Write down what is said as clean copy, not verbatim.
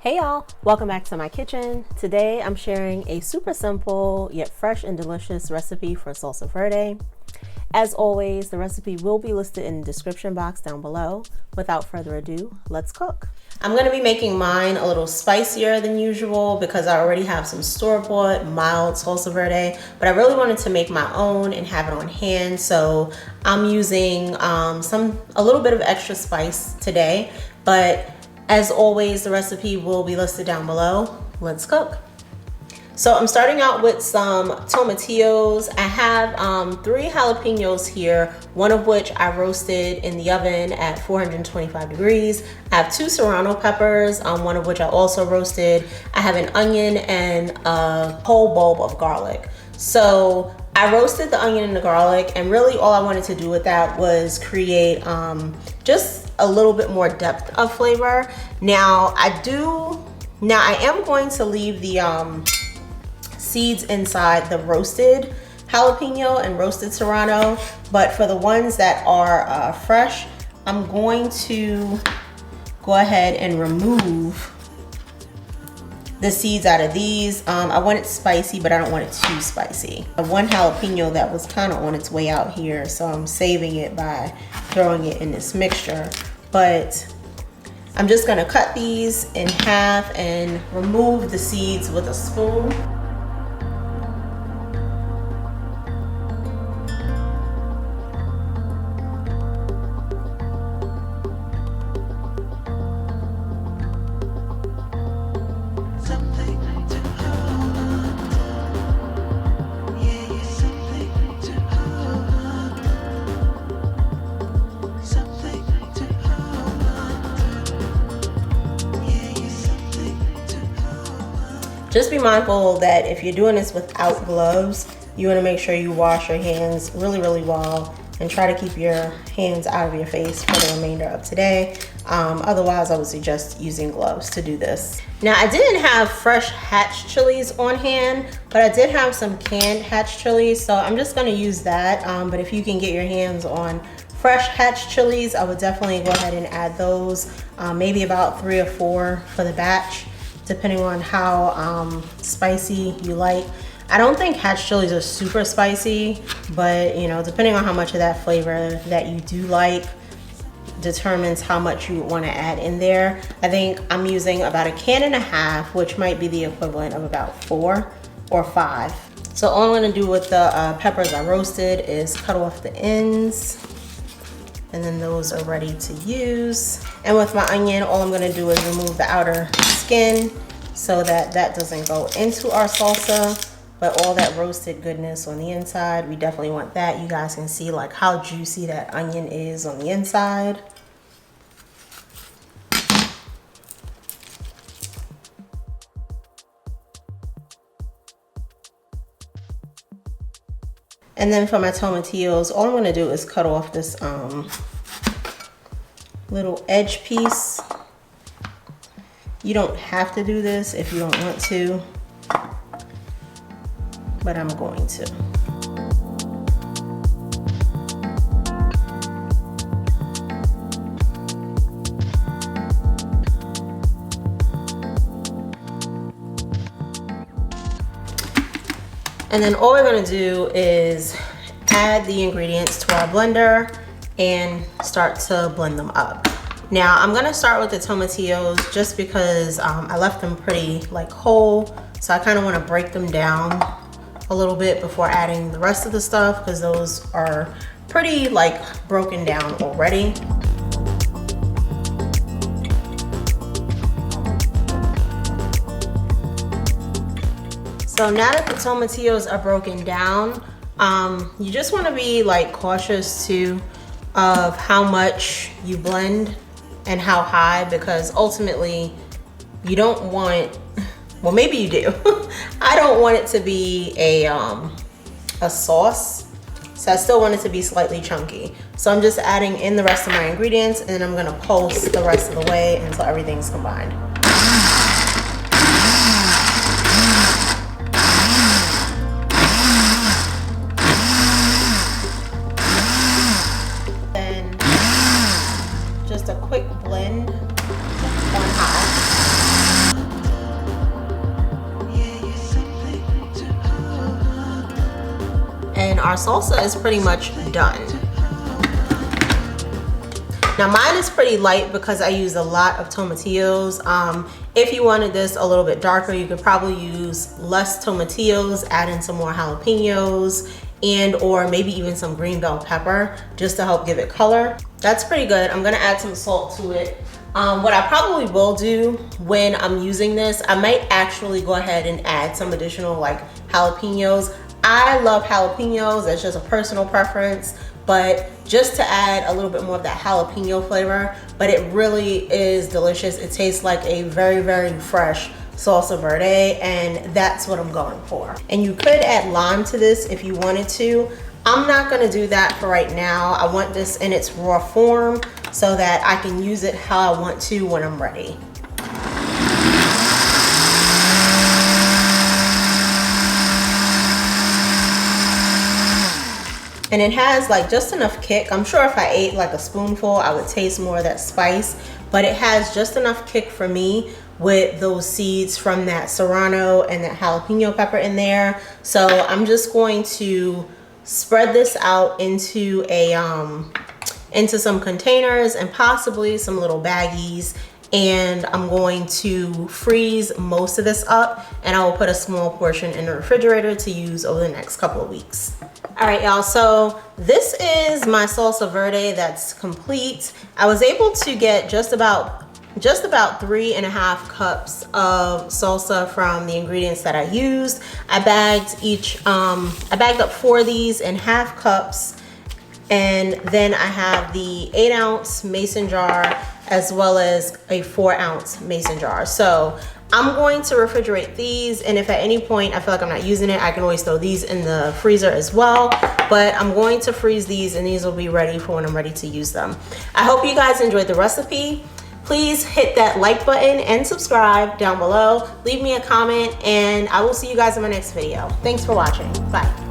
Hey y'all, welcome back to my kitchen. Today I'm sharing a super simple yet fresh and delicious recipe for salsa verde. As always, the recipe will be listed in the description box down below. Without further ado, let's cook. I'm going to be making mine a little spicier than usual because I already have some store-bought mild salsa verde, but I really wanted to make my own and have it on hand, so I'm using a little bit of extra spice today, but as always, the recipe will be listed down below. Let's cook. So I'm starting out with some tomatillos. I have 3 jalapenos here, one of which I roasted in the oven at 425 degrees. I have 2 serrano peppers, one of which I also roasted. I have an onion and a whole bulb of garlic. So I roasted the onion and the garlic, and really all I wanted to do with that was create just a little bit more depth of flavor. Now I am going to leave the seeds inside the roasted jalapeno and roasted serrano, but for the ones that are fresh, I'm going to go ahead and remove the seeds out of these. I want it spicy, but I don't want it too spicy. One jalapeno that was kind of on its way out here, so I'm saving it by throwing it in this mixture. But I'm just gonna cut these in half and remove the seeds with a spoon. Just be mindful that if you're doing this without gloves, you want to make sure you wash your hands really well and try to keep your hands out of your face for the remainder of today. Otherwise, I would suggest using gloves to do this. Now, I didn't have fresh hatch chilies on hand, but I did have some canned hatch chilies, so I'm just going to use that. But if you can get your hands on fresh hatch chilies, I would definitely go ahead and add those, maybe about 3 or 4 for the batch, depending on how spicy you like. I don't think hatch chilies are super spicy, but you know, depending on how much of that flavor that you do like determines how much you want to add in there. I think I'm using about 1.5 cans, which might be the equivalent of about 4 or 5. So all I'm going to do with the peppers I roasted is cut off the ends, and then those are ready to use. And with my onion, all I'm going to do is remove the outer skin so that that doesn't go into our salsa, but all that roasted goodness on the inside, we definitely want that. You guys can see like how juicy that onion is on the inside. And then for my tomatillos, all I'm going to do is cut off this little edge piece. You don't have to do this if you don't want to, but I'm going to. And then all we're going to do is add the ingredients to our blender and start to blend them up. Now I'm gonna start with the tomatillos just because I left them pretty like whole, so I kind of want to break them down a little bit before adding the rest of the stuff because those are pretty like broken down already. So now that the tomatillos are broken down, you just want to be like cautious too of how much you blend and how high, because ultimately you don't want, well maybe you do. I don't want it to be a sauce, so I still want it to be slightly chunky. So I'm just adding in the rest of my ingredients, and then I'm gonna pulse the rest of the way until everything's combined. Then just a quick blend on high. our salsa is pretty much done. Now mine is pretty light because I use a lot of tomatillos. If you wanted this a little bit darker, you could probably use less tomatillos, add in some more jalapenos, and or maybe even some green bell pepper just to help give it color. That's pretty good. I'm gonna add some salt to it. What I probably will do when I'm using this, I might actually go ahead and add some additional like jalapenos. I love jalapenos, that's just a personal preference, but just to add a little bit more of that jalapeno flavor, but it really is delicious. It tastes like a very, very fresh salsa verde, and that's what I'm going for. And you could add lime to this if you wanted to. I'm not gonna do that for right now. I want this in its raw form so that I can use it how I want to when I'm ready. And it has like just enough kick. I'm sure if I ate like a spoonful, I would taste more of that spice, but it has just enough kick for me with those seeds from that serrano and that jalapeno pepper in there. So I'm just going to spread this out into into some containers and possibly some little baggies, and I'm going to freeze most of this up, and I will put a small portion in the refrigerator to use over the next couple of weeks. All right, y'all, so this is my salsa verde that's complete. I was able to get just about 3.5 cups of salsa from the ingredients that I used. I bagged up 4 of these in half cups, and then I have the 8-ounce mason jar as well as a 4-ounce mason jar. So I'm going to refrigerate these, and if at any point I feel like I'm not using it, I can always throw these in the freezer as well. But I'm going to freeze these, and these will be ready for when I'm ready to use them. I hope you guys enjoyed the recipe. Please hit that like button and subscribe down below. Leave me a comment, and I will see you guys in my next video. Thanks for watching. Bye.